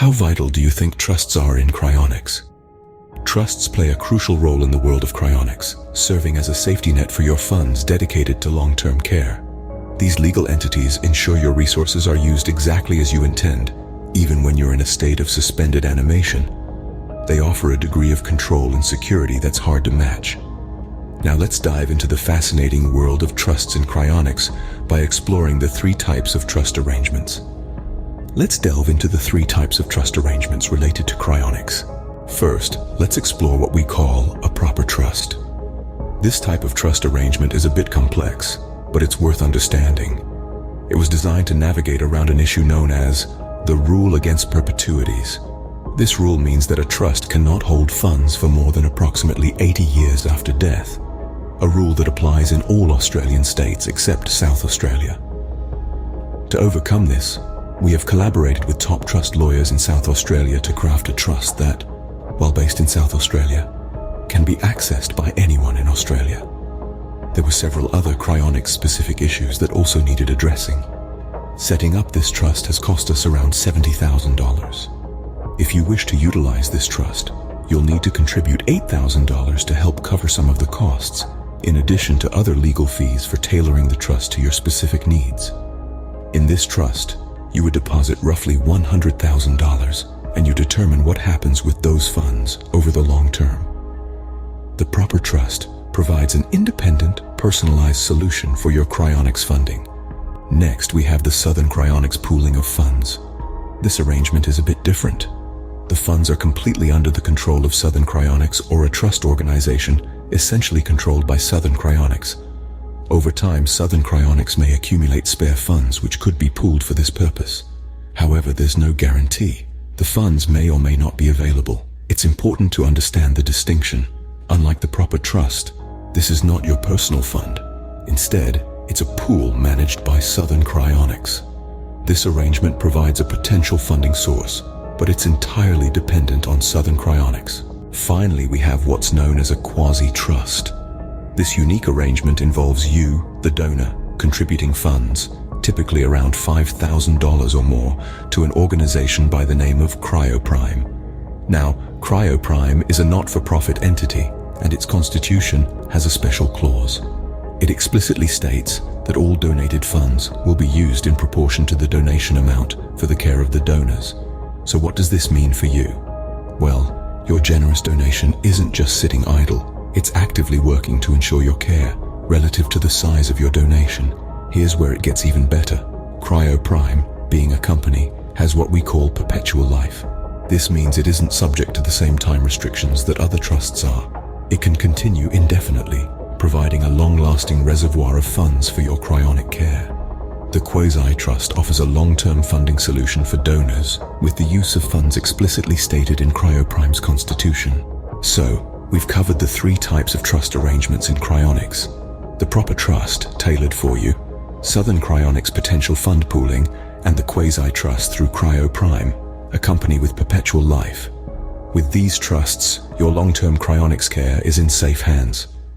How vital do you think trusts are in cryonics? Trusts play a crucial role in the world of cryonics, serving as a safety net for your funds dedicated to long-term care. These legal entities ensure your resources are used exactly as you intend, even when you're in a state of suspended animation. They offer a degree of control and security that's hard to match. Now let's dive into the fascinating world of trusts in cryonics by exploring the 3 types of trust arrangements. Let's delve into the 3 types of trust arrangements related to cryonics. First, let's explore what we call a proper trust. This type of trust arrangement is a bit complex, but it's worth understanding. It was designed to navigate around an issue known as the rule against perpetuities. This rule means that a trust cannot hold funds for more than approximately 80 years after death, a rule that applies in all Australian states except South Australia. To overcome this, we have collaborated with top trust lawyers in South Australia to craft a trust that, while based in South Australia, can be accessed by anyone in Australia. There were several other cryonics-specific issues that also needed addressing. Setting up this trust has cost us around $70,000. If you wish to utilize this trust, you'll need to contribute $8,000 to help cover some of the costs, in addition to other legal fees for tailoring the trust to your specific needs. In this trust, you would deposit roughly $100,000, and you determine what happens with those funds over the long term. The proper trust provides an independent, personalized solution for your cryonics funding. Next, we have the Southern Cryonics pooling of funds. This arrangement is a bit different. The funds are completely under the control of Southern Cryonics or a trust organization essentially controlled by Southern Cryonics. Over time, Southern Cryonics may accumulate spare funds which could be pooled for this purpose. However, there's no guarantee. The funds may or may not be available. It's important to understand the distinction. Unlike the proper trust, this is not your personal fund. Instead, it's a pool managed by Southern Cryonics. This arrangement provides a potential funding source, but it's entirely dependent on Southern Cryonics. Finally, we have what's known as a quasi-trust. This unique arrangement involves you, the donor, contributing funds, typically around $5,000 or more, to an organization by the name of Cryoprime. Now, Cryoprime is a not-for-profit entity, and its constitution has a special clause. It explicitly states that all donated funds will be used in proportion to the donation amount for the care of the donors. So what does this mean for you? Well, your generous donation isn't just sitting idle. It's actively working to ensure your care relative to the size of your donation. Here's where it gets even better. Cryoprime, being a company, has what we call perpetual life. This means it isn't subject to the same time restrictions that other trusts are. It can continue indefinitely, providing a long-lasting reservoir of funds for your cryonic care. The Quasi-Trust offers a long-term funding solution for donors with the use of funds explicitly stated in Cryoprime's constitution. So, we've covered the 3 types of trust arrangements in cryonics. The proper trust, tailored for you, Southern Cryonics potential fund pooling, and the quasi-trust through Cryoprime, a company with perpetual life. With these trusts, your long-term cryonics care is in safe hands.